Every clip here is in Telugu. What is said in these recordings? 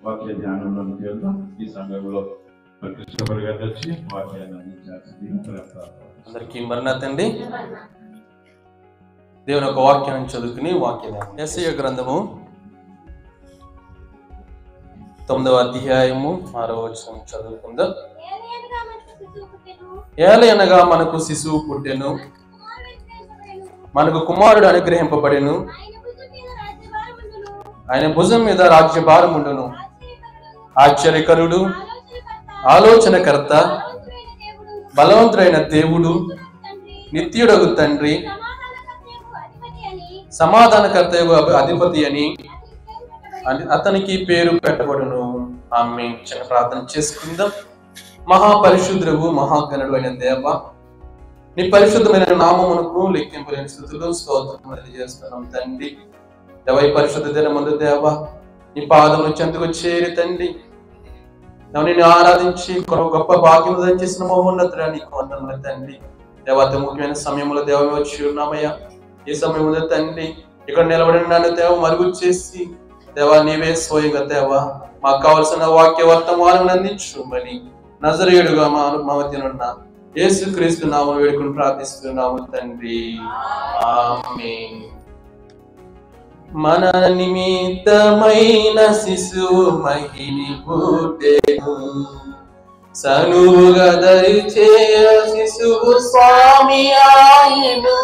వాక్య ధ్యానంలోకి వెళ్దాం. ఈ సమయంలో కృష్ణపల్లి గారు వచ్చి వాక్యాన్ని అందించాల్సింది. అందరికీ మరణాతండి. దేవుని ఒక వాక్యాన్ని చదువుకుని వాక్యం యెషయా గ్రంథము 9వ అధ్యాయము 6వ వచనం చదువుకుందాం. ఏలయనగా మనకు శిశువు పుట్టెను, మనకు కుమారుడు అనుగ్రహింపబడెను, ఆయన భుజం మీద రాజ్యభారం ఉండును. ఆశ్చర్యకరుడు, ఆలోచనకర్త, బలవంతుడైన దేవుడు, నిత్యుడగు తండ్రి, సమాధానకర్తయగు అధిపతి అని అతనికి పేరు పెట్టబడును. ఆమేన్. చిన్న ప్రార్థన చేసుకుందాం. మహాపరిశుద్ధుడు, మహాగణుడు అయిన దేవ, నీ పరిశుద్ధమైన నామమునకు లెక్కింపులేని స్తుతులు స్తోత్రములు తెలియజేస్తున్నాం తండ్రి. దేవ, ఈ పరిశుద్ధ దినమందు దేవ, నీ పాదములు చెంతకు చేరి తండ్రి నిన్ను ఆరాధించి గొప్ప భాగ్యం చేసిన మహోన్నతుడా నీకు వందనములు తండ్రి. దేవత ముఖ్యమైన సమయంలో దేవ వచ్చి ఉన్నామయ్యా. ఈ సమయంలో తండ్రి ఇక్కడ నిలబడిన నన్ను దేవ మరుగు చేసి దేవా నీవే స్వయంగా దేవ మాకు కావలసిన వాక్య వర్తమానం అందించుమని నజరేయుడుగా మా మధ్యనున్న యేసుక్రీస్తు నామమున వేడుకొని ప్రార్థిస్తున్నాము తండ్రి. ఆమేన్. మన నిమిత్తమైన శిశువు మహిని పుట్టెను, సనువుగా దరిచేయ శిశువు స్వామి ఆయను,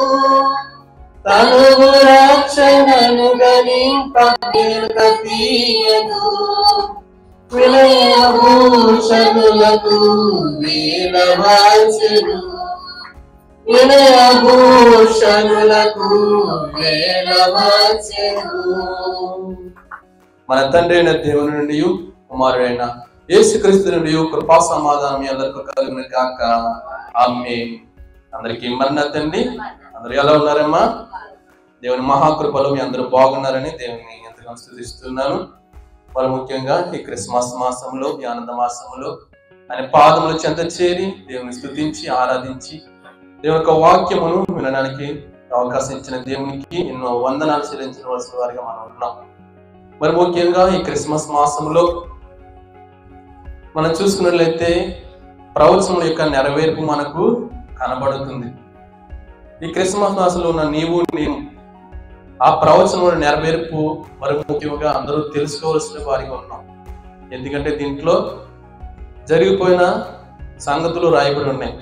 తనువు రక్షణను గనింపతీయను, వినయభూషణులకు వేలవాసెను, వినయభూషణులకు వేలవాసెను. మన తండ్రి అయిన దేవుని నుండి కుమారుడైన యేసుక్రీస్తు నుండి కృపా సమాధానం మీ అందరికీ కలుగును గాక. ఆమేన్. అందరికీ మరణాతండి. అందరూ ఎలా ఉన్నారమ్మా? దేవుని మహాకృపలో మీ అందరూ బాగున్నారని దేవుని ఎంతగా స్తుతిస్తున్నాను. మరి ముఖ్యంగా ఈ క్రిస్మస్ మాసంలో, ఈ ఆనంద మాసంలో ఆయన పాదముల చెంత చేరి దేవుని స్తుతించి ఆరాధించి దేవుని యొక్క వాక్యమును వినడానికి అవకాశం ఇచ్చిన దేవునికి ఎన్నో వందనాలు చెల్లించవలసిన వారిగా మనం ఉన్నాం. మరి ముఖ్యంగా ఈ క్రిస్మస్ మాసంలో మనం చూసుకున్నట్లయితే ప్రవచనం యొక్క నెరవేర్పు మనకు కనబడుతుంది. ఈ క్రిస్మస్ మాసంలో ఉన్న నీవు నేను ఆ ప్రవచనం నెరవేర్పు మరి ముఖ్యంగా అందరూ తెలుసుకోవాల్సిన వారిగా ఉన్నాం. ఎందుకంటే దీంట్లో జరిగిపోయిన సంగతులు రాయబడి ఉన్నాయి,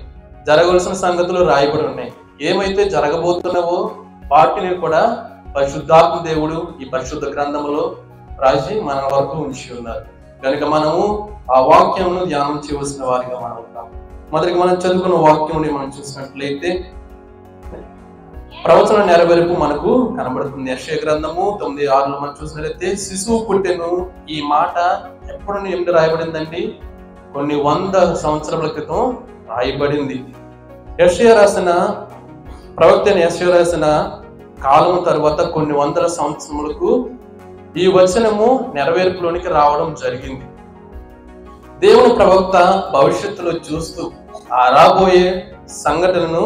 జరగవలసిన సంగతులు రాయబడి ఉన్నాయి. ఏమైతే జరగబోతున్నావో వాటిని కూడా పరిశుద్ధాత్మ దేవుడు ఈ పరిశుద్ధ గ్రంథములో రాసి మన వరకు ఉంచి ఉన్నారు. కనుక మనము ఆ వాక్యమును ధ్యానం చేయవలసిన వారిగా మనం ఉంటాం. మొదటిగా మనం చదువుకున్న వాక్యం మనం చూసినట్లయితే ప్రవచన నెరవేర్పు మనకు కనబడుతుంది. యెషయా గ్రంథము 9:6 మనం చూసినట్లయితే శిశువు పుట్టెను. ఈ మాట ఎప్పుడు ఎప్పుడు రాయబడిందండి? కొన్ని 100 సంవత్సరాల క్రితం రాయబడింది. యెషయా రాసిన ప్రవక్త యెషయా రాసిన కాలం తర్వాత కొన్ని 100 సంవత్సరములకు ఈ వచనము నెరవేర్పులోనికి రావడం జరిగింది. దేవుని ప్రవక్త భవిష్యత్తులో చూస్తూ ఆ రాబోయే సంఘటనను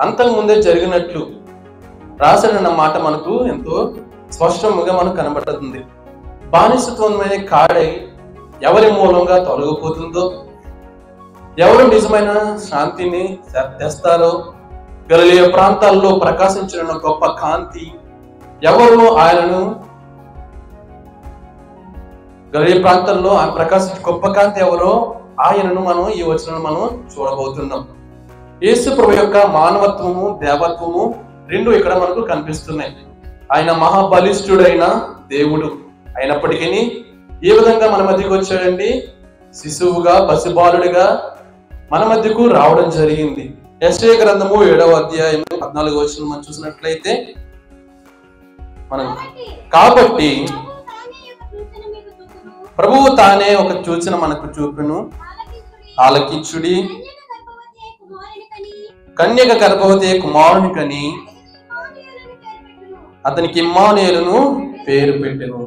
అంతకు ముందే జరిగినట్లు రాసిన మాట మనకు ఎంతో స్పష్టంగా మనకు కనబడుతుంది. బానిసత్వమైన కాడై ఎవరి మూలంగా తొలగిపోతుందో, ఎవరు నిజమైన శాంతిని తెస్తారో, గలిలయ ప్రాంతాల్లో ప్రకాశించిన గొప్ప కాంతి ఎవరు ఆయనను గలిలయ ప్రాంతాల్లో ప్రకాశించే గొప్ప కాంతి ఎవరో ఆయనను మనం ఈ వచనం మనం చూడబోతున్నాం. యేసు ప్రభు యొక్క మానవత్వము, దేవత్వము రెండు ఇక్కడ మనకు కనిపిస్తున్నాయి. ఆయన మహాబలిష్ఠుడైన దేవుడు అయినప్పటికీ ఏ విధంగా మన మధ్యకు వచ్చాడండి? శిశువుగా, పసిబాలుడిగా మన మధ్యకు రావడం జరిగింది. యెషయా గ్రంథము 7వ అధ్యాయం 14వ వచనం మనం చూసినట్లయితే మనం కాబట్టి ప్రభువు తానే ఒక సూచన మనకు చూపును, ఆలకించుడి, కన్యక గర్భవతి కుమారుని కని అతనికి ఇమ్మానుయేలును పేరు పెట్టెను.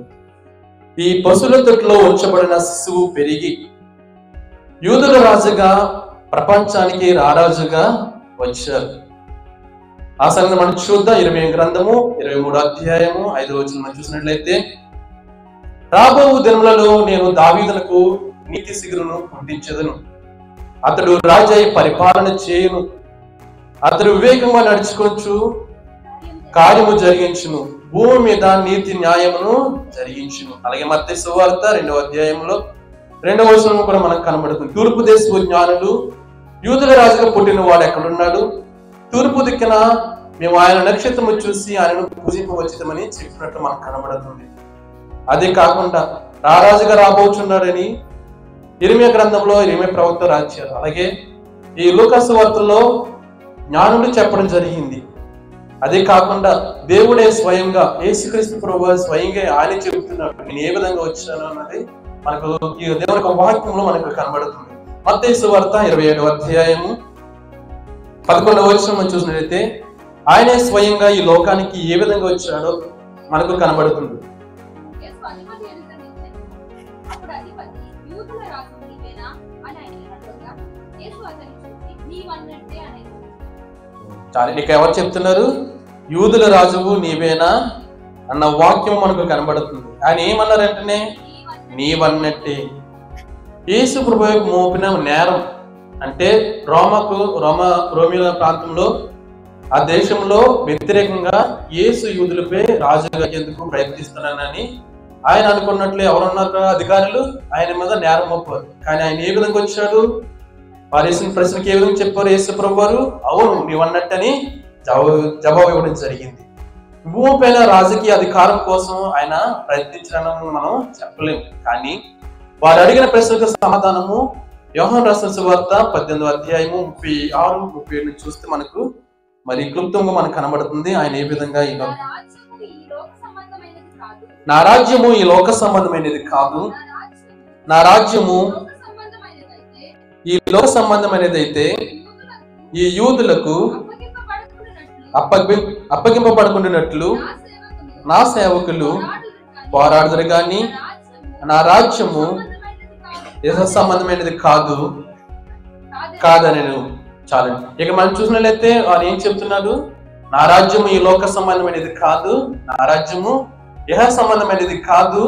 ఈ పశుల తొట్టులో ఉంచబడిన శిశువు పెరిగి యూదుల రాజుగా, ప్రపంచానికి రారాజుగా వచ్చారు. ఆ సంగతి మనం చూద్దాం. 20 గ్రంథము 23వ అధ్యాయము 5వ వచనం మనం చూసినట్లయితే రాబో దినములలో నేను దావీదునకు నీతి శిఖరును పుట్టించెదను. అతడు రాజై పరిపాలన చేయును. అతడు వివేకంగా నడుచుకొచ్చు కార్యము జరిగించును. భూమి మీద నీతి న్యాయమును జరిగించును. అలాగే మత్తయి సువార్త 2వ అధ్యాయంలో 2వ వచనం కూడా మనకు కనబడుతుంది. తూర్పు దేశపు జ్ఞానులు యూదుల రాజుగా పుట్టిన వాడు ఎక్కడున్నాడు? తూర్పు దిక్కున మేము ఆయన నక్షత్రము చూసి ఆయనను పూజింపవచ్చితమని చెప్పినట్టు మనకు కనబడుతుంది. అదే కాకుండా రారాజుగా రాబోచున్నాడని ఇర్మియా గ్రంథంలో ఇర్మియా ప్రవక్త రాశారు. అలాగే ఈ లూకాసు వార్తల్లో జ్ఞానులు చెప్పడం జరిగింది. అదే కాకుండా దేవుడే స్వయంగా యేసుక్రీస్తు ప్రభువు స్వయంగా ఆయన చెబుతున్నాడు, నేను ఏ విధంగా వచ్చాను అన్నది మనకు ఈ దేవుని యొక్క వాక్యంలో మనకు కనబడుతుంది. మత్తయి సువార్త 27వ అధ్యాయము 11వ వచనం మనం చూసినట్లయితే ఆయనే స్వయంగా ఈ లోకానికి ఏ విధంగా వచ్చాడో మనకు కనబడుతుంది. నీకు ఎవరు చెప్తున్నారు? యూదుల రాజువు నీవేనా అన్న వాక్యం మనకు కనబడుతుంది. ఆయన ఏమన్నారంటేనే నీవన్నట్టే. యేసు ప్రభువు మోపిన నేరం అంటే రోమిల ప్రాంతంలో ఆ దేశంలో వ్యతిరేకంగా యేసు యూదులపై రాజుగా ఎందుకు ప్రయత్నిస్తున్నానని ఆయన అనుకున్నట్లే ఎవరున్నారు అధికారులు ఆయన మీద నేరం మోపారు. కానీ ఆయన ఏ విధంగా వచ్చాడు? వారు వేసిన ప్రశ్నకి ఏ విధంగా చెప్పారు? యేసు ప్రభు వారు అవును నీవన్నట్టని జవాబు ఇవ్వడం జరిగింది. భూమి పైన రాజకీయ అధికారం కోసం ఆయన ప్రయత్నించాలని మనం చెప్పలేము. కానీ వారు అడిగిన ప్రశ్నకు సమాధానము యోహాను రాసిన సువార్త 18వ అధ్యాయము 36, 37 చూస్తే మనకు మరి క్లుప్తంగా మనకు కనబడుతుంది. ఆయన ఏ విధంగా నా రాజ్యము ఈ లోక సంబంధమైనది కాదు, నా రాజ్యము ఈ లోక సంబంధమైనది అయితే ఈ యూదులకు అప్పగింపబడుకున్నట్లు నా సేవకులు పోరాడుదురు గాని నా రాజ్యము సంబంధమైనది కాదని చాలండి. ఇక మనం చూసినట్లయితే వారు ఏం చెప్తున్నారు? నా రాజ్యము ఈ లోక సంబంధమైనది కాదు, నా రాజ్యము ఇహ సంబంధమైనది కాదు.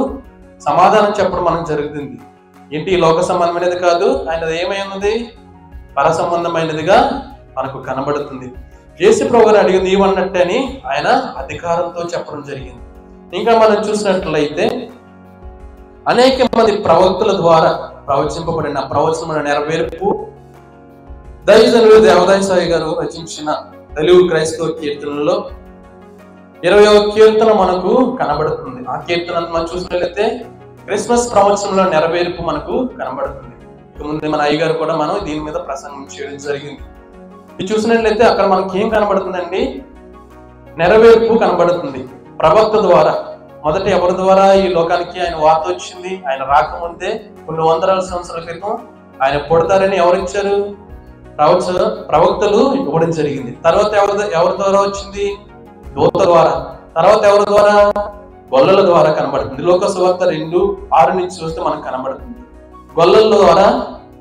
సమాధానం చెప్పడం మనకు జరుగుతుంది. ఏంటి ఈ లోక సంబంధమైనది కాదు, ఆయనది ఏమైనది? పర సంబంధమైనదిగా మనకు కనబడుతుంది. యేసు ప్రభు గారు అడిగి నీవన్నట్టే అని ఆయన అధికారంతో చెప్పడం జరిగింది. ఇంకా మనం చూసినట్లయితే అనేక మంది ప్రవక్తల ద్వారా ప్రవచింపబడిన ప్రవచనమైన నెరవేర్పు దైవజనుడు దేవదాయ సాయి గారు రచించిన తెలుగు క్రైస్తవ కీర్తనలో 20వ కీర్తన మనకు కనబడుతుంది. ఆ కీర్తన మనం చూసినట్లయితే క్రిస్మస్ ప్రవచనంలో నెరవేర్పు మనకు కనబడుతుంది. ఇక ముందు మన అయ్యగారు కూడా మనం దీని మీద ప్రసంగం చేయడం జరిగింది. ఇది చూసినట్లయితే అక్కడ మనకి ఏం కనబడుతుందండి? నెరవేర్పు కనబడుతుంది. ప్రవక్త ద్వారా మొదట ఎవరి ద్వారా ఈ లోకానికి ఆయన వార్త వచ్చింది? ఆయన రాకముందే కొన్ని వందల సంవత్సరాల క్రితం ఆయన పుడతారని ఎవరు ఇచ్చారు? ప్రవక్తలు ఇవ్వడం జరిగింది. తర్వాత ఎవరి ద్వారా వచ్చింది? దూత ద్వారా. తర్వాత ఎవరి ద్వారా? గొల్లల ద్వారా కనబడుతుంది. లోక సువార్త 2:6 నుంచి చూస్తే మనకు కనబడుతుంది. గొల్లల ద్వారా,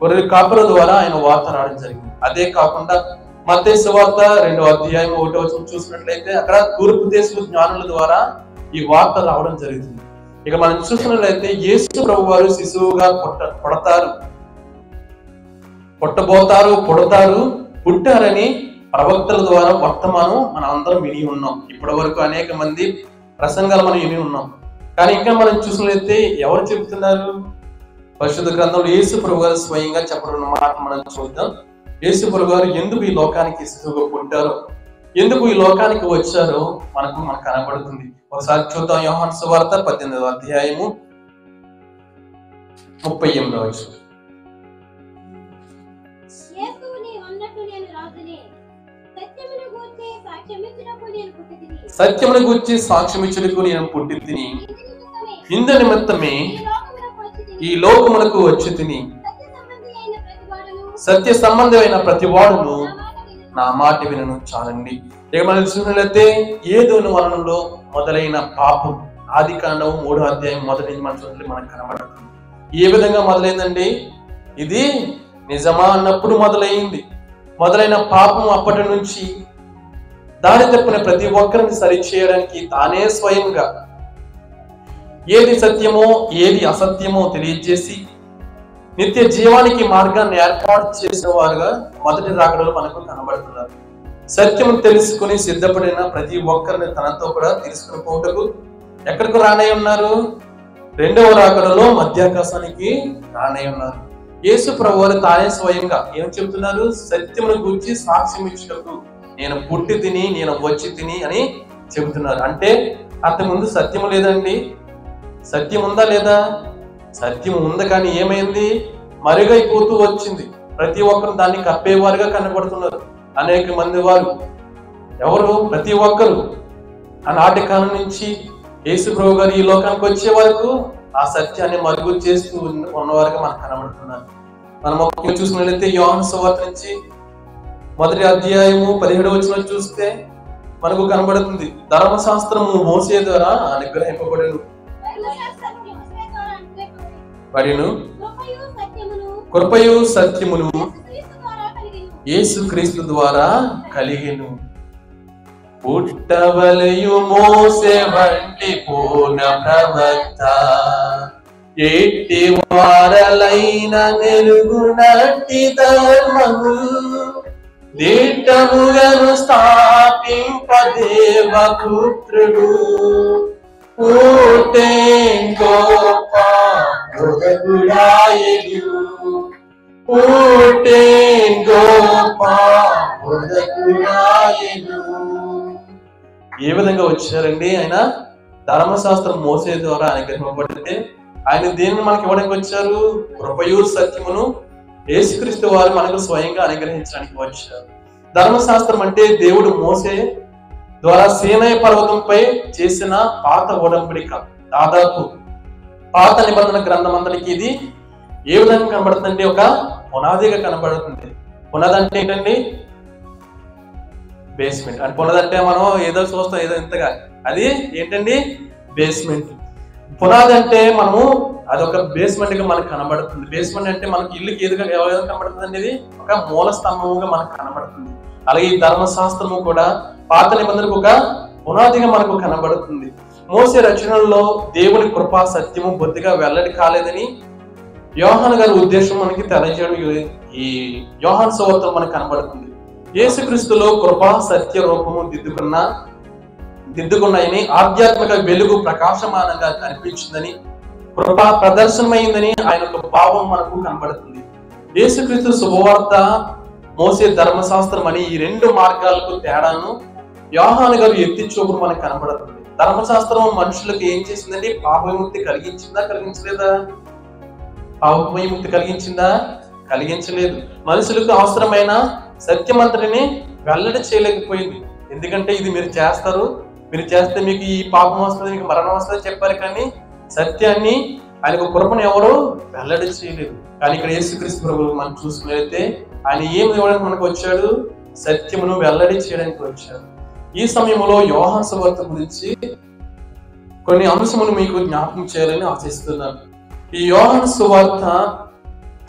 గొర్రెల కాపుల ద్వారా ఆయన వార్త రావడం జరిగింది. అదే కాకుండా మత్తయి సువార్త 2వ అధ్యాయం 1వ వచనం చూసినట్లయితే అక్కడ తూర్పు దేశపు జ్ఞానుల ద్వారా ఈ వార్త రావడం జరుగుతుంది. ఇక మనం చూసినట్లయితే యేసు ప్రభు వారు శిశువుగా పుడతారు, పుట్టారని ప్రవక్తల ద్వారా వర్తమానం మనం అందరం విని ఉన్నాం. ఇప్పటి వరకు అనేక మంది ప్రసంగాలు మనం విని ఉన్నాం. కానీ ఇంకా మనం చూసినట్లయితే ఎవరు చెబుతున్నారు? పరిశుద్ధ గ్రంథంలో యేసు ప్రభు గారు స్వయంగా చెప్పడం మాట మనం చూద్దాం. యేసు ప్రభు గారు ఎందుకు ఈ లోకానికి శిశువుగా పుట్టారో, ఎందుకు ఈ లోకానికి వచ్చారో మనకు కనబడుతుంది. ఒకసారి చూద్దాం. యోహాను సువార్త 18వ అధ్యాయము 38వ వచనం. సత్యమును గూర్చి సాక్ష్యమిచ్చుటకు నేను పుట్టి తిని, ఇందు నిమిత్తమే ఈ లోకమునకు వచ్చి తిని, సత్య సంబంధమైన ప్రతి వాడును నా మాట వినను. చాలండి. ఇక మనం చూసినట్లయితే ఏదోను వలనలో మొదలైన పాపం ఆదికాండం 3వ అధ్యాయం మొదటి నుంచి మనం చూసినట్లయితే మనకు కనబడుతుంది. ఏ విధంగా మొదలైందండి? ఇది నిజమా అన్నప్పుడు మొదలైంది. మొదలైన పాపం అప్పటి నుంచి దారి తప్పిన ప్రతి ఒక్కరిని సరిచేయడానికి తానే స్వయంగా ఏది సత్యమో ఏది అసత్యమో తెలియజేసి నిత్య జీవానికి మార్గాన్ని ఏర్పాటు చేసేవారుగా మొదటి రాకడలో మనకు కనబడుతున్నారు. సత్యము తెలుసుకుని సిద్ధపడిన ప్రతి ఒక్కరిని తనతో కూడా తీసుకుని పోటకు ఎక్కడికి రానై ఉన్నారు? రెండవ రాకడలో మధ్యాకాశానికి రానై ఉన్నారు. యేసు ప్రభువారు తానే స్వయంగా ఏం చెబుతున్నారు? సత్యమును గురించి సాక్ష్యం ఇచ్చినప్పుడు నేను పుట్టి తిని, నేను వచ్చి తిని అని చెబుతున్నారు. అంటే అంతకుముందు సత్యము లేదండి. సత్యం ఉందా లేదా? సత్యం ఉంది, కానీ ఏమైంది? మరుగైపోతూ వచ్చింది. ప్రతి ఒక్కరు దాన్ని కప్పేవారుగా కనబడుతున్నారు. అనేక మంది వారు ఎవరు? ప్రతి ఒక్కరు ఆనాటి కాలం నుంచి యేసు ప్రభు గారు ఈ లోకానికి వచ్చే వరకు ఆ సత్యాన్ని మరుగు చేస్తూ ఉన్నవారుగా మనకు కనబడుతున్నారు. మనం ముఖ్యంగా చూసినట్లయితే యోహాను సువార్త నుంచి మొదటి అధ్యాయము 17వ వచనం చూస్తే మనకు కనబడుతుంది, ధర్మశాస్త్రము మోసే ద్వారా అనుగ్రహింపబడెను, కృపయు సత్యమును యేసుక్రీస్తు ద్వారా కలిగెను. పుట్టవలయు మోసే వంటి పూర్ణ ప్రవక్త, ఎట్టి వారలైన నెరుగునట్టి ధర్మము దిట్టముగను స్థాపింప దేవపుత్రుడు. పుట్టే గొప్ప బోధకుడాయెను, పుట్టే గొప్ప బోధకుడాయెను. ఏ విధంగా వచ్చారండి? ఆయన ధర్మశాస్త్రం మోసే ద్వారా అనుగ్రహింపబడితే ఆయన దేనిని మనకి ఇవ్వడానికి వచ్చారు? కృపయు సత్యమును యేసుక్రీస్తు వారు మనకు స్వయంగా అనుగ్రహించడానికి వచ్చారు. ధర్మశాస్త్రం అంటే దేవుడు మోసే ద్వారా సీనాయి పర్వతంపై చేసిన పాత ఒడంబడిక. దాదాపు పాత నిబంధన గ్రంథం అందరికి ఇది ఏ విధంగా కనబడుతుందంటే ఒక పునాదిగా కనబడుతుంది. పునాది అంటే ఏంటండి? బేస్మెంట్. అంటే పునాది అంటే మనం ఏదో చూస్తాం, ఏదో ఇంతగా, అది ఏంటండి? బేస్మెంట్. పునాది అంటే మనము అదొక బేస్మెంట్ గా మనకు కనబడుతుంది. బేస్మెంట్ అంటే మనకి ఇల్లుకి ఏదిగా కనబడుతుంది అండి, ఇది ఒక మూల స్తంభముగా మనకు కనబడుతుంది. అలాగే ఈ ధర్మశాస్త్రము కూడా పాత నిబంధనకు ఒక పునాదిగా మనకు కనబడుతుంది. మోసే రచనల్లో దేవుని కృపా సత్యము బొత్తిగా వెల్లడి కాలేదని యోహాను గారి ఉద్దేశం మనకి తెలియజేయడం ఈ యోహాను సువార్తలో మనకు కనబడుతుంది. యేసుక్రీస్తులో కృపా సత్య రూపము దిద్దుకున్నాయని, ఆధ్యాత్మిక వెలుగు ప్రకాశమానంగా కనిపించిందని, కృపా ప్రదర్శనమైందని ఆయన ఒక భావం మనకు కనబడుతుంది. యేసుక్రీస్తు శుభవార్త, మోసే ధర్మశాస్త్రం అని ఈ రెండు మార్గాలకు తేడాను యోహాను గారు ఎత్తి చూపుడు మనకు కనబడుతుంది. ధర్మశాస్త్రం మనుషులకు ఏం చేసిందండి? పాప విముక్తి కలిగించిందా? కలిగించలేదా? పాప విముక్తి కలిగించిందా? కలిగించలేదు. మనుషులకు అవసరమైన సత్యమంతటిని వెల్లడి చేయలేకపోయింది. ఎందుకంటే ఇది మీరు చేస్తారు, మీరు చేస్తే మీకు ఈ పాపం వస్తుంది, మీకు మరణం వస్తుంది చెప్పారు, కానీ సత్యాన్ని ఆయనకు కృపను ఎవరు వెల్లడి చేయలేదు. కానీ ఇక్కడ యేసుక్రీస్తు ప్రభువు మనం చూసుకున్నట్లయితే ఆయన ఏం ఇవ్వడానికి మనకు వచ్చాడు? సత్యమును వెల్లడి చేయడానికి వచ్చాడు. ఈ సమయంలో యోహాను సువార్త గురించి కొన్ని అంశములు మీకు జ్ఞాపకం చేయాలని ఆశిస్తున్నాను. ఈ యోహాను సువార్త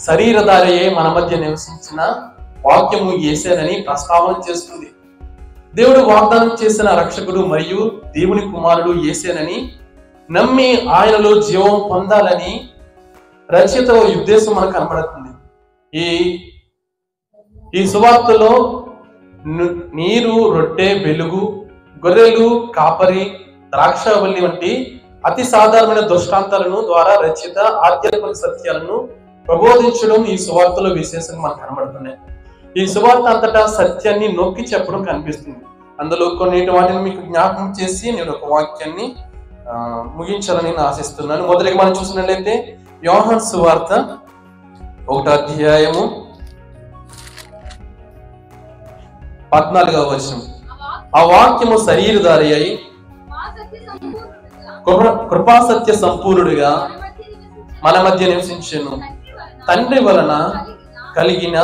శరీరధారియే మన మధ్య నివసించిన వాక్యము యేసేనని ప్రస్తావన చేస్తుంది. దేవుడు వాగ్దానం చేసిన రక్షకుడు మరియు దేవుని కుమారుడు యేసేనని నమ్మి ఆయనలో జీవం పొందాలని రచయిత ఉద్దేశం మనకు కనబడుతుంది. ఈ సువార్తలో నీరు, రొట్టె, వెలుగు, గొర్రెలు, కాపరి, ద్రాక్షవల్లి వంటి అతి సాధారణమైన దృష్టాంతాలను ద్వారా రచయిత ఆధ్యాత్మిక సత్యాలను ప్రబోధించడం ఈ సువార్తలో విశేషంగా మనకు కనబడుతున్నాయి. ఈ సువార్త అంతటా సత్యాన్ని నొక్కి చెప్పడం కనిపిస్తుంది. అందులో కొన్నిటి వాటిని మీకు జ్ఞాపకం చేసి నేను ఒక వాక్యాన్ని ముగించాలని నేను ఆశిస్తున్నాను. మొదటిగా మనం చూసినట్లయితే యోహాను సువార్త 1వ అధ్యాయము 14వ వచనం. ఆ వాక్యము శరీరధారి అయి కృపాసత్య సంపూర్ణుడిగా మన మధ్య నివసించెను. తండ్రి వలన కలిగిన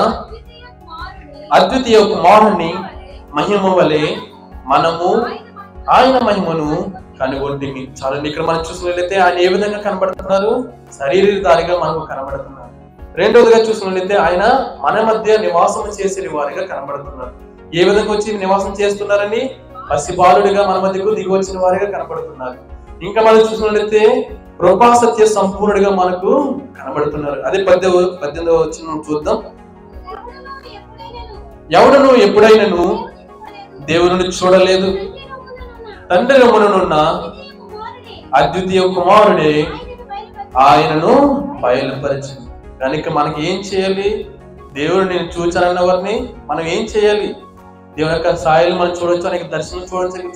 అద్వితీయ కుమారుని మహిమ వలె మనము ఆయన మహిమను కనుగొంటిమి. చాలండి, ఇక్కడ మనం చూసినట్లయితే ఆయన ఏ విధంగా కనబడుతున్నారు? శరీరధారిగా మనకు కనబడుతున్నారు. రెండవదిగా చూసినట్లయితే ఆయన మన మధ్య నివాసం చేసే వారిగా కనబడుతున్నారు. ఏ విధంగా వచ్చి నివాసం చేస్తున్నారని? పసిబాలుడిగా మన మధ్యకు దిగి వచ్చిన వారిగా కనబడుతున్నారు. ఇంకా మనం చూసినట్లయితే కృపాసత్య సంపూర్ణుడిగా మనకు కనబడుతున్నారు. అదే 18వ వచనం చూద్దాం. ఎవడను ఎప్పుడైనాను దేవుని చూడలేదు, తండ్రి రొమ్మునున్న అద్వితీయ కుమారుడే ఆయనను బయలుపరిచి. కనుక మనకి ఏం చేయాలి? దేవుడు నేను చూచానన్న వారిని మనం ఏం చేయాలి? దేవుని యొక్క సాయలు మనం చూడొచ్చు, ఆయనకి దర్శనం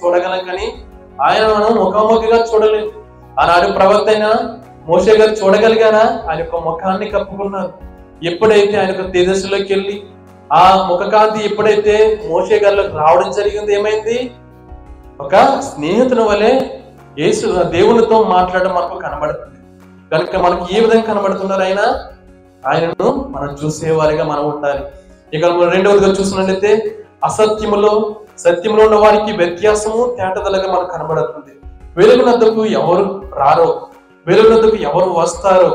చూడగలం, కానీ ఆయన మనం ముఖాముఖిగా చూడలేము. ఆనాడు ప్రవక్త అయిన మోషే గారు చూడగలిగారా? ఆయన యొక్క ముఖాన్ని కప్పుకున్నారు. ఎప్పుడైతే ఆయన యొక్క తేజస్సులోకి వెళ్ళి ఆ ముఖకాంతి ఎప్పుడైతే మోషే గారిలోకి రావడం జరిగింది, ఏమైంది? ఒక స్నేహితుని వలె యేసు దేవునితో మాట్లాడడం మనకు కనబడుతుంది. కనుక మనకు ఏ విధంగా కనబడుతున్నారు? ఆయనను మనం చూసేవారిగా మనం ఉండాలి. ఇక రెండవదిగా చూసినట్లయితే అసత్యములో సత్యములో ఉన్న వారికి వ్యత్యాసము తేటదలగా మనకు కనబడుతుంది. వెలుగునద్దకు ఎవరు రారో, వెలుగునద్దకు ఎవరు వస్తారో,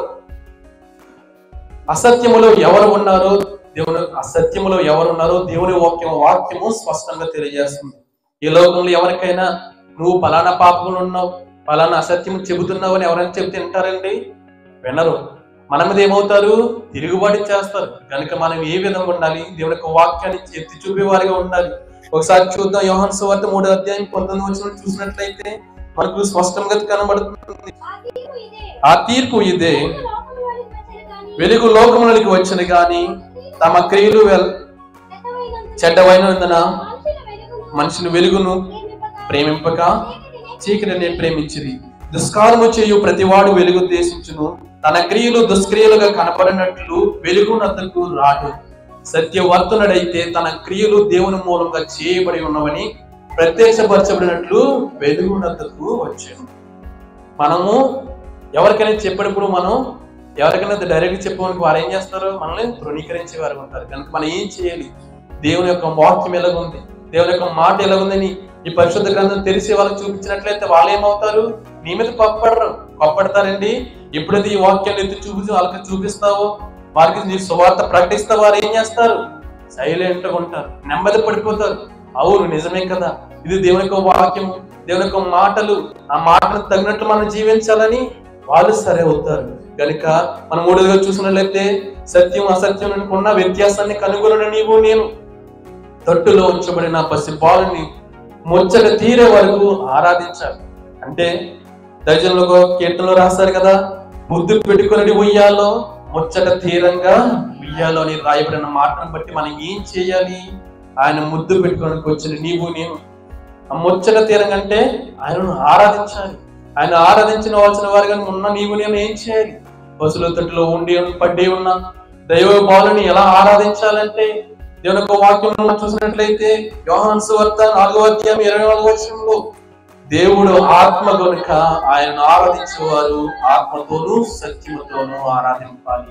అసత్యములో ఎవరు ఉన్నారో అసత్యములో ఎవరున్నారో దేవుని వాక్యము స్పష్టంగా తెలియజేస్తుంది. ఈ లోకంలో ఎవరికైనా నువ్వు పలానా పాపములు ఉన్నావు, పలానా అసత్యము చెబుతున్నావు అని ఎవరైనా చెబితే వింటారండి? వినరు. మన మీద ఏమవుతారు? తిరుగుబాటు చేస్తారు. కనుక మనం ఏ విధంగా ఉండాలి? దేవుని యొక్క వాక్యాన్ని ఎత్తి చూపేవారిగా ఉండాలి. ఒకసారి చూద్దాం. యోహాను సువార్త 3వ అధ్యాయం 19వ వచనం చూసినట్లయితే మనకు స్పష్టంగా కనబడుతుంది. ఆ తీర్పు ఇదే, వెలుగు లోకములోనికి వచ్చిన గాని తమ క్రియలు చెడ్డవైనందున మనిషిని వెలుగును ప్రేమింపక చీకటిని ప్రేమించిరి. దుష్కారము చేయు ప్రతివాడు వెలుగు ద్వేషించును, తన క్రియలు దుష్క్రియలుగా కనపడినట్లు వెలుగునద్దకు రాడు. సత్యవర్తనుడైతే తన క్రియలు దేవుని మూలంగా చేయబడి ఉన్నవని ప్రత్యక్షపరచబడినట్లు వెలుగునద్దకు వచ్చాను. మనము ఎవరికైనా చెప్పేటప్పుడు మనం ఎవరికైనా డైరెక్ట్ చెప్పడానికి వారు ఏం చేస్తారు? మనల్ని తృణీకరించే వారు ఉంటారు. కనుక మనం ఏం చేయాలి? దేవుని యొక్క వాక్యం ఎలాగుంది, దేవుని యొక్క మాట ఎలాగుందని ఈ పరిశుద్ధ గ్రంథం తెలిసి వాళ్ళకి చూపించినట్లయితే వాళ్ళు ఏమవుతారు? నీ మీద కొప్పడతారండి. ఎప్పుడైతే ఈ వాక్యాన్ని ఎత్తి వాళ్ళకి చూపిస్తావో, వారికి నీ సువార్త ప్రకటిస్తా, వారు ఏం చేస్తారు? సైలెంట్ గా ఉంటారు, నెమ్మది పడిపోతారు. అవును, నిజమే కదా, ఇది దేవుని యొక్క వాక్యము, దేవుని యొక్క మాటలు, ఆ మాటను తగినట్లు మనం జీవించాలని వాళ్ళు సరే అవుతారు. కనుక మనం 3వదిగా చూసినట్లయితే సత్యం అసత్యం ఉన్న వ్యత్యాసాన్ని కనుగొన నీవు నేను తట్టులో ఉంచబడిన పసిపాలుని ముచ్చట తీరే వరకు ఆరాధించాలి. అంటే దర్జనలో కీర్తనలో రాస్తారు కదా, ముద్దు పెట్టుకుని ఉయ్యాలో ముచ్చట తీరంగా ఉయ్యాలో అని రాయబడిన మాటను బట్టి మనం ఏం చేయాలి? ఆయన ముద్దు పెట్టుకోవడానికి వచ్చిన నీవు నేను ఆ ముచ్చట తీరంగా అంటే ఆయనను ఆరాధించాలి. ఆయన ఆరాధించిన వాల్సిన వారిగా ఉన్న నీవు నేను ఏం చేయాలి? పశువుల తట్టులో పడ్డి ఉన్న దైవ బాలుని ఎలా ఆరాధించాలంటే దేవుని యొక్క వాక్యం చూసినట్లయితే యోహాను సువార్త 4వ అధ్యాయం 24వ వచనంలో దేవుడు ఆత్మ గనుక ఆయనను ఆరాధించేవారు ఆత్మతోనూ సత్యముతోనూ ఆరాధించాలి.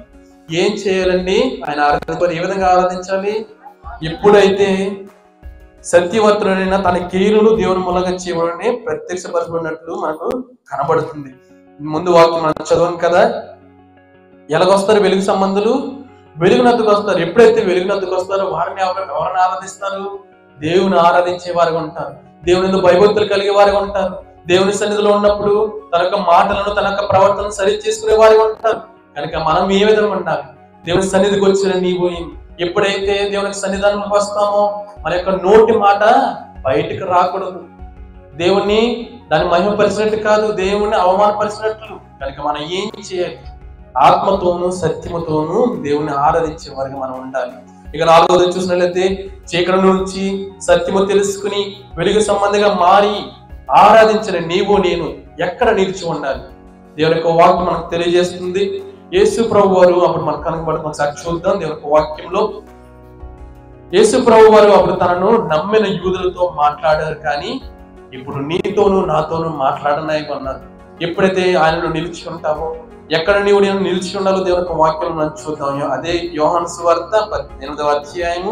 ఏం చేయాలండి? ఆయన ఆరాధించాలి. ఏ విధంగా ఆరాధించాలి? ఎప్పుడైతే సత్యవంతుడైన తన క్రియలను దేవుని మూలంగా చేయబడి ప్రత్యక్షపరచబడినట్లు మనకు కనబడుతుంది. ముందు వాక్యం మనం చదవం కదా, ఎలాగొస్తారు వెలుగు సంబంధులు? వెలుగునద్దుకు వస్తారు. ఎప్పుడైతే వెలుగునద్దుకు వస్తారో వారిని ఎవరిని ఆరాధిస్తారు? దేవుని ఆరాధించే వారిగా ఉంటారు, దేవుని ఎందుకు భయభక్తులు కలిగే వారిగా ఉంటారు. దేవుని సన్నిధిలో ఉన్నప్పుడు తన యొక్క మాటలను తన యొక్క ప్రవర్తనను సరి చేసుకునే వారిగా ఉంటారు. కనుక మనం ఏ విధంగా ఉండాలి? దేవుని సన్నిధికి వచ్చిన నీవు ఎప్పుడైతే దేవునికి సన్నిధానంలోకి వస్తామో మన యొక్క నోటి మాట బయటకు రాకూడదు. దేవుణ్ణి దాన్ని మహిమపరిచినట్టు కాదు, దేవుణ్ణి అవమానపరిచినట్లు. కనుక మనం ఏం చేయాలి? ఆత్మతోనూ సత్యముతోనూ దేవుణ్ణి ఆరాధించే వారిగా మనం ఉండాలి. ఇక 4వది చూసినట్లయితే చీకటి నుంచి సత్యము తెలుసుకుని వెలుగు సంబంధిగా మారి ఆరాధించిన నీవు నేను ఎక్కడ నిలిచి ఉండాలి? దేవుని యొక్క వాక్యం మనకు తెలియజేస్తుంది. యేసు ప్రభు వారు అప్పుడు మనకు కనబడుతుంది. ఒకసారి చూద్దాం. దేవుని యొక్క వాక్యంలో యేసు ప్రభు వారు అప్పుడు తనను నమ్మిన యూదులతో మాట్లాడారు, కానీ ఇప్పుడు నీతోనూ నాతోనూ మాట్లాడనాయి అన్నారు. ఎప్పుడైతే ఆయనలో నిలిచి ఉంటావో, ఎక్కడ నీవు నేను నిలిచి ఉండాలో దేవుని యొక్క వాక్యం మనం చూద్దాం. అదే యోహాను సువార్త 18వ అధ్యాయము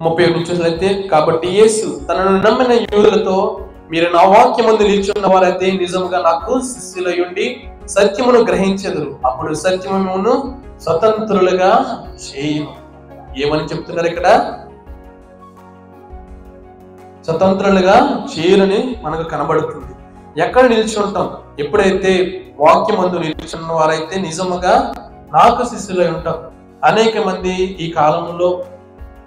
31 చూసినట్లయితే, కాబట్టి యేసు తనను నమ్మిన యూదులతో మీరు నా వాక్యమందు నిలిచి ఉన్న వారైతే నిజముగా నాకు శిష్యులయుండి సత్యమును గ్రహించెదరు, అప్పుడు స్వతంత్రులుగా చేయరని మనకు కనబడుతుంది. ఎక్కడ నిల్చుంటాం? ఎప్పుడైతే వాక్యమందు నిల్చున్న వారైతే నిజముగా నాకు శిష్యులై ఉంటాం. అనేక మంది ఈ కాలంలో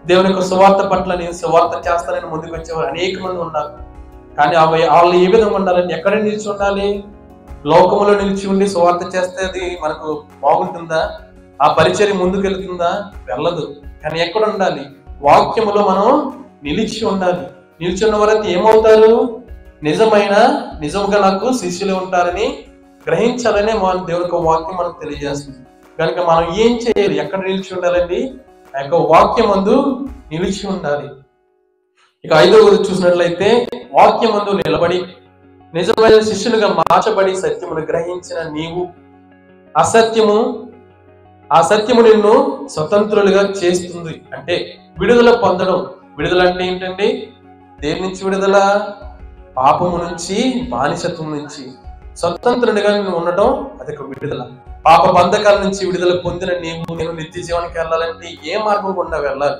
దేవుని యొక్క సువార్త పట్ల నేను సువార్త చేస్తానని ముందుకు వచ్చేవారు అనేక మంది ఉన్నారు. కానీ వాళ్ళు ఏ విధంగా ఉండాలని, ఎక్కడ నిలిచి ఉండాలి? లోకములో నిలిచి ఉండి సువార్త చేస్తే అది మనకు బాగుంటుందా? ఆ పరిచర్య ముందుకు వెళ్తుందా? వెళ్ళదు. కానీ ఎక్కడ ఉండాలి? వాక్యములో మనం నిలిచి ఉండాలి. నిలిచి ఉన్న వారైతే ఏమవుతారు? నిజంగా నాకు శిష్యులు ఉంటారని గ్రహించాలనే దేవుని యొక్క వాక్యం మనకు తెలియజేస్తుంది. కనుక మనం ఏం చేయాలి? ఎక్కడ నిలిచి ఉండాలండి? ఆ యొక్క వాక్యమందు నిలిచి ఉండాలి. ఇక 5వది చూసినట్లయితే వాక్యమందు నిలబడి నిజమైన శిష్యునిగా మార్చబడి సత్యమును గ్రహించిన నీవు ఆ సత్యము నిన్ను స్వతంత్రులుగా చేస్తుంది. అంటే విడుదల పొందడం. విడుదల అంటే ఏంటండి? దేని నుంచి విడుదల? పాపము నుంచి, బానిసత్వం నుంచి స్వతంత్రుడిగా నువ్వు ఉండటం అది ఒక విడుదల. పాప బంధకాల నుంచి విడుదల పొందిన నేను నిత్య జీవానికి వెళ్ళాలంటే ఏ మార్గం గుండా వెళ్ళాలి?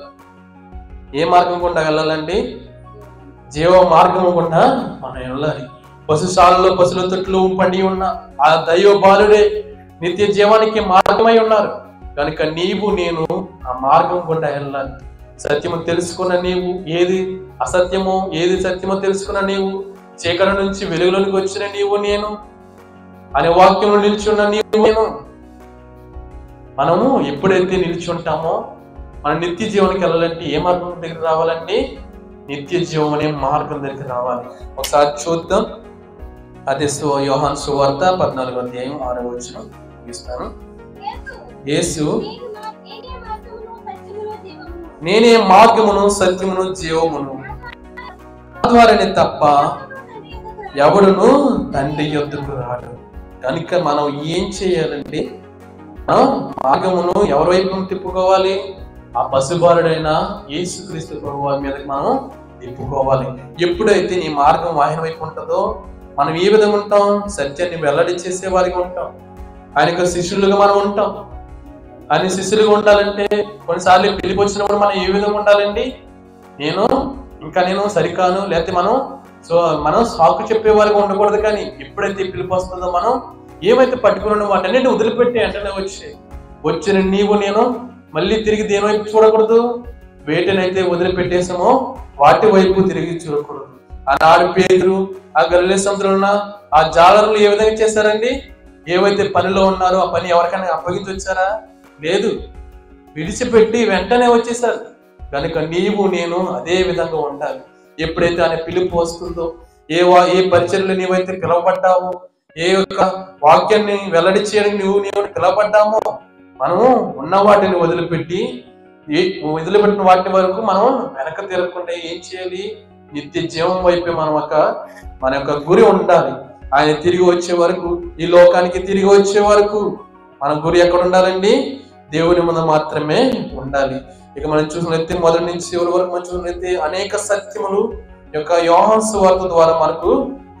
ఏ మార్గం గుండా వెళ్ళాలండి? జీవ మార్గము గుండా మనం వెళ్ళాలి. పశుశాలలో పశుల తొట్లు పండి ఉన్న ఆ దైవ బాలుడే నిత్య జీవానికి మార్గమై ఉన్నారు. కనుక నేను ఆ మార్గం గుండా వెళ్ళాలి. సత్యము తెలుసుకున్న నీవు ఏది అసత్యమో ఏది సత్యమో తెలుసుకున్న నీవు, చీకటి నుంచి వెలుగులోనికి వచ్చిన నేను అనే వాక్యంలో నిల్చున్న నేను, మనము ఎప్పుడైతే నిలిచి ఉంటామో మన నిత్య జీవానికి వెళ్ళాలంటే ఏ మార్గం దగ్గర రావాలండి? నిత్య జీవం అనే మార్గం దగ్గర రావాలి. ఒకసారి చూద్దాం. అదే యోహాను సువార్త 14వ అధ్యాయం 6వ వచనం ముగిస్తాను. యేసు నేనే మార్గమును సత్యమును జీవమును, ద్వారానే తప్ప ఎవడును తండ్రి యొద్దకు రాడు. కనుక మనం ఏం చేయాలండి? మార్గమును ఎవరి వైపు తిప్పుకోవాలి? ఆ పశుబాలుడైన యేసుక్రీస్తు ప్రభువు మీదకి మనం తిప్పుకోవాలి. ఎప్పుడైతే నీ మార్గం ఆయన వైపు ఉంటుందో మనం ఏ విధంగా ఉంటాం? సత్యాన్ని వెల్లడి చేసే వారికి ఉంటాం. ఆయనకు శిష్యులుగా మనం ఉంటాం. ఆయన శిష్యులుగా ఉండాలంటే కొన్నిసార్లు పిలిపి వచ్చినప్పుడు మనం ఏ విధంగా ఉండాలండి? నేను సరికాను, లేకపోతే మనం సాకు చెప్పే వారికి ఉండకూడదు. కానీ ఎప్పుడైతే పిలుపు వస్తుందో మనం ఏమైతే పట్టుకున్నాడో వాటన్నిటిని వదిలిపెట్టి వెంటనే వచ్చిన నేను మళ్ళీ తిరిగి దేని వైపు చూడకూడదు? వేటినైతే వదిలిపెట్టేసామో వాటి వైపు తిరిగి చూడకూడదు. ఆనాడు పేతురు ఆ గలిలే సముద్రంలో ఉన్న ఆ జాలరులు ఏ విధంగా చేశారండి? ఏవైతే పనిలో ఉన్నారో ఆ పని ఎవరికైనా అప్పగించి వచ్చారా? లేదు, విడిచిపెట్టి వెంటనే వచ్చేసారు. కనుక నేను అదే విధంగా ఉండాలి. ఎప్పుడైతే ఆయన పిలుపు వస్తుందో, ఏ పరిచర్యలు నీవైతే పిలువబడ్డావో, ఏ యొక్క వాక్యాన్ని వెల్లడి చేయడానికి నీవు పిలువబడ్డామో, మనము ఉన్న వాటిని వదిలిపెట్టిన వాటి వరకు మనం వెనక తిరగకుండా ఏం చేయాలి? నిత్య జీవం వైపే మన యొక్క గురి ఉండాలి. ఆయన తిరిగి వచ్చే వరకు, ఈ లోకానికి తిరిగి వచ్చే వరకు మన గురి ఎక్కడ ఉండాలండి? దేవుని ముందు మాత్రమే ఉండాలి. ఇక మనం చూసినట్లయితే మొదటి నుంచి చివరి వరకు మనం చూసినట్లయితే అనేక సత్యములు యొక్క యోహాను సువార్త ద్వారా మనకు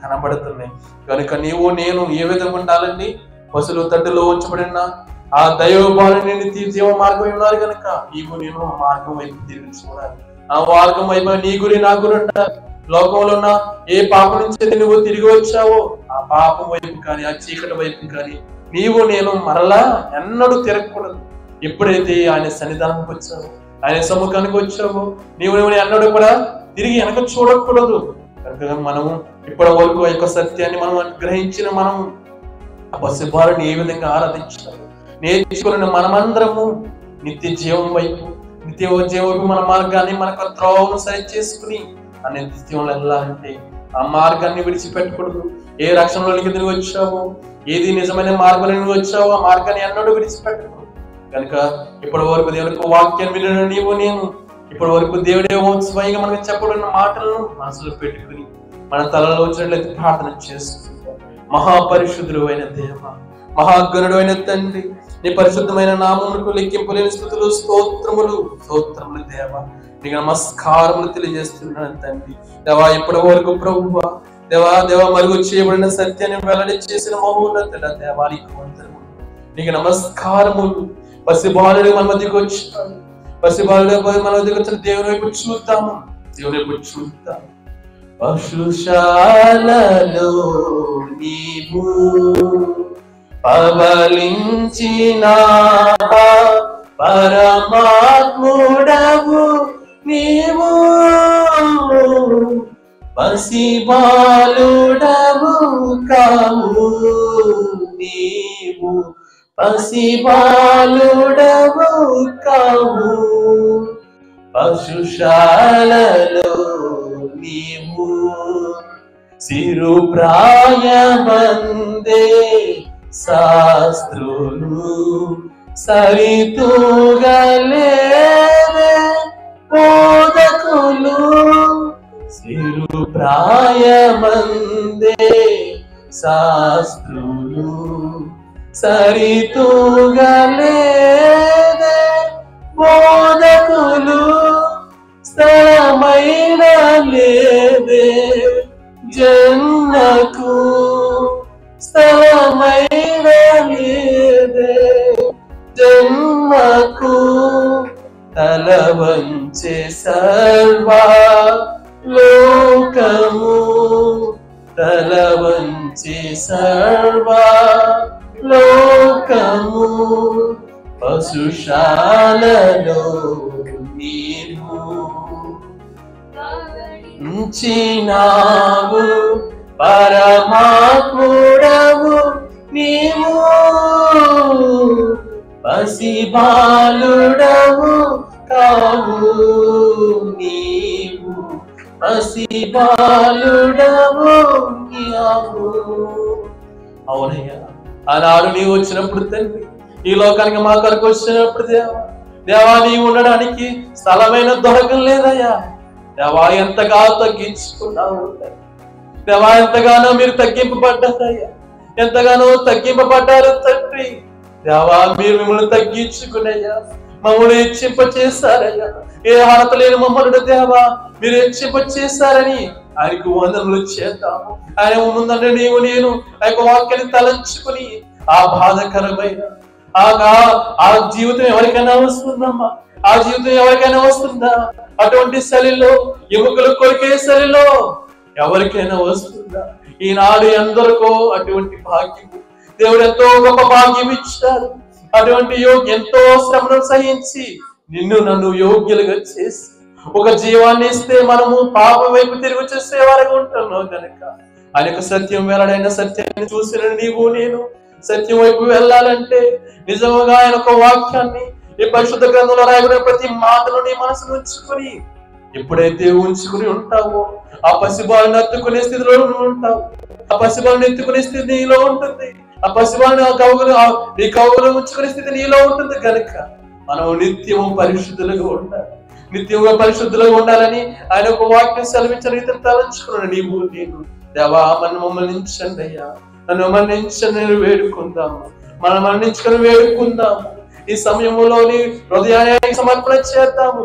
కనబడుతున్నాయి. కనుక నేను ఏ విధంగా ఉండాలండి? పశువుల తడ్డులో ఉంచబడిన ఆ దైవ బాలుని నిత్య జీవ మార్గం ఉన్నారు కనుక నేను ఆ మార్గం వైపు తిరిగి చూడాలి. ఆ మార్గం వైపు నీ గురి నా గురి ఉండాలి. లోకంలో ఉన్న ఏ పాపం నుంచి నువ్వు తిరిగి వచ్చావో ఆ పాపం వైపు కానీ, ఆ చీకటి వైపు కానీ నేను మరలా ఎన్నడూ తిరగకూడదు. ఎప్పుడైతే ఆయన సన్నిధానానికి వచ్చావో, ఆయన సముఖానికి వచ్చావో, నీవు ఎన్నడూ కూడా తిరిగి వెనక చూడకూడదు. కనుక మనము ఇప్పటి వరకు ఆ యొక్క సత్యాన్ని మనం గ్రహించిన ఆ పశుబాలుని ఏ విధంగా ఆరాధించాలి నేర్చుకున్న మనమందరము నిత్య జీవం వైపు మన మార్గాన్ని మనకు త్రోవను సరి చేసుకుని ఆ నిత్య జీవంలో వెళ్ళాలంటే ఆ మార్గాన్ని విడిచిపెట్టకూడదు. ఏ రక్షణలోనికి తిరిగి వచ్చావో, ఏది నిజమైన మార్గంలో నువ్వు వచ్చావో ఆ మార్గాన్ని ఎన్నడూ విడిచిపెట్టకూడదు. కనుక ఇప్పటి వరకు దేవుడికి వాక్యాన్ని వినడం నేను ఇప్పటి వరకు దేవుడే స్వయంగా మనకు చెప్పబడిన మాటలను మనసులో పెట్టుకుని మన తలలో వచ్చినట్లయితే ప్రార్థన చేస్తున్నాం. మహాపరిశుద్ధుడు అయిన దేవ, మహాగణుడు అయిన తండ్రి, నీ పరిశుద్ధమైన నామమునకు లెక్కింపులేని స్తుతులు, స్తోత్రములు దేవ, నీకు నమస్కారములు తెలియజేస్తున్నాను తండ్రి. దేవా, ఇప్పటి వరకు ప్రభువా దేవా మరుగు చేయబడిన సత్యాన్ని వెల్లడి చేసిన మహోన్నతుడ దేవా, నీకు నమస్కారములు. పసిబాలుడు మన మధ్యకు వచ్చాడు. పసిబాలుడు మన మధ్యకు వచ్చిన దేవుని వైపు చూద్దాము. పశుశాలలో నీవు పవలించిన పరమాత్ముడవు నీవు పసిబాలుడవు కావు నీవు పసిబాలుడవు కావు పశుశాలలో నీవు సిరు ప్రాయమందే శాస్త్రులు సరితూగలేరే బోధకులు సిరు ప్రాయమందే శాస్త్రులు సరితూగలేరే బోధకులు స్థలమైన లేదే జన్నకు స్థలమైన లేదే జన్మకు తల వంచే సర్వా లోకము తల వంచే సర్వా లోకము పశుశాలలో నీవు ఉంచినావు పరమాత్ముడవు నీవు పసిబాలుడవు కావు నీవు పసిబాలుడవు కావు. అవునయ్యా, ఆనాడు నీవు వచ్చినప్పుడు తండ్రి ఈ లోకానికి మా కొరకు వచ్చినప్పుడు దేవా నీవు ఉండడానికి స్థలమైన దొరకలేదయ్యా. దేవా ఎంతగా తగ్గించుకున్నావు దేవా, ఎంతగానో మీరు తగ్గింపబడ్డారయ్యా, ఎంతగానో తగ్గింపబడ్డారు తండ్రి. దేవా మీరు మిమ్మల్ని తగ్గించుకున్నయ్యా, మమ్మల్ని హెచ్చింప చేశారయ్యా. ఏ అర్హత లేని మమ్మల్ని దేవా మీరు హెచ్చింప చేశారని ఆయనకు వందనలు చేద్దాము. ఆయన ముందంటే నీవు నేను ఆ యొక్క వాక్యాన్ని తలంచుకుని ఆ బాధకరమైన ఆ జీవితం ఎవరికైనా వస్తుందమ్మా, ఆ జీవితం ఎవరికైనా వస్తుందా? అటువంటి శైలిలో ఎముకలు కొరికే శైలిలో ఎవరికైనా వస్తుందా? ఈనాడు ఎందరికో అటువంటి భాగ్యము దేవుడు ఎంతో గొప్ప భాగ్యం ఇచ్చారు. అటువంటి ఎంతో శ్రమను సహించి నిన్ను నన్ను యోగ్యులుగా చేసి ఒక జీవాన్ని ఇస్తే మనము పాపం వైపు తిరిగి చూసే వారికి ఉంటున్నాం కనుక ఆయన యొక్క సత్యం వెల్లడైన సత్యాన్ని చూసిన నీవు నేను సత్యం వైపు వెళ్ళాలంటే నిజముగా ఆయన ఒక వాక్యాన్ని ఈ పరిశుద్ధ గ్రంథంలో రాయబడిన ప్రతి మాటను నీ మనసును ఉంచుకుని ఎప్పుడైతే ఉంచుకుని ఉంటావో ఆ పసిబాలను ఎత్తుకునే స్థితిలో ఉంటావు. ఆ పసిబాలను ఎత్తుకునే స్థితి నీలో ఉంటుంది. ఆ పసిబాలను నీ కౌగులు ఉంచుకునే స్థితి నీలో ఉంటుంది కనుక మనం నిత్యము పరిశుద్ధులుగా ఉండాలి. నిత్యముగా పరిశుద్ధులుగా ఉండాలని ఆయన ఒక వాక్యం సెలవించిన రీతిని తలంచుకున్నాడు. నీవు నేను దేవా మమ్మల్ని మన్నించండి అయ్యా, నన్ను మన్నించండి, నేను వేడుకుందాము, మనం మన్నించుకొని వేడుకుందాము. ఈ సమయంలోని హృదయాన్ని సమర్పణ చేద్దాము.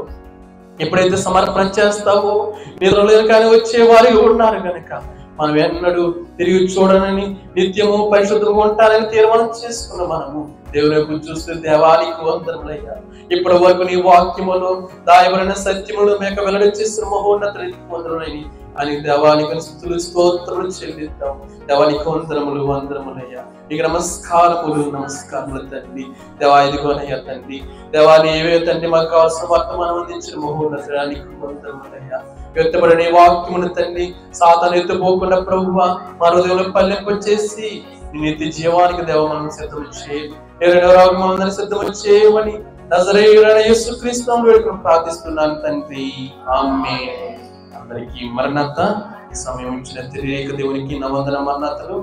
ఎప్పుడైతే సమర్పణ చేస్తావో నిద్రలేదు కానీ వచ్చే వారికి ఉన్నారు కనుక మనం ఎన్నడూ తిరిగి చూడనని నిత్యము పరిశుద్ధంగా ఉంటానని తీర్మానం చేసుకున్నాం. మనము దేవుని వైపు చూస్తే దేవానికి వందనములయ్యా. ఇప్పటి వరకు నీ వాక్యములో దాయబడిన సత్యములు మేక వెల్లడి చేసిన మహోన్నతునికి వందనములని అని దేవానికి స్తుతులు స్తోత్రములు చెల్లిద్దాం. దేవానికి వందనములు వందనములయ్యా. నీకు నమస్కారములు తండ్రి. దేవా ఇదిగోనయ్యా తండ్రి, దేవా నీవే తండ్రి మాకు కావాల్సిన వర్తమానం అందించిన మహోన్నతానికి వందనములయ్యా. వ్యక్తపడిన వాక్యమును తండ్రి సాతాను ఎత్తుపోకుండా ప్రభువా మా హృదయంలో పల్లెంపు చేసి నీ నిత్య జీవానికి దేవ మనం సిద్ధం చేయాలి. మనందరినీ సిద్ధం చేయమని నజరేయుడైన యేసుక్రీస్తును వేడుకొని ప్రార్థిస్తున్నాను తండ్రి, ఆమేన్. అందరికీ మరణత ఈ సమయం ఇచ్చిన తిరిగి దేవునికి వందన మరణతలు.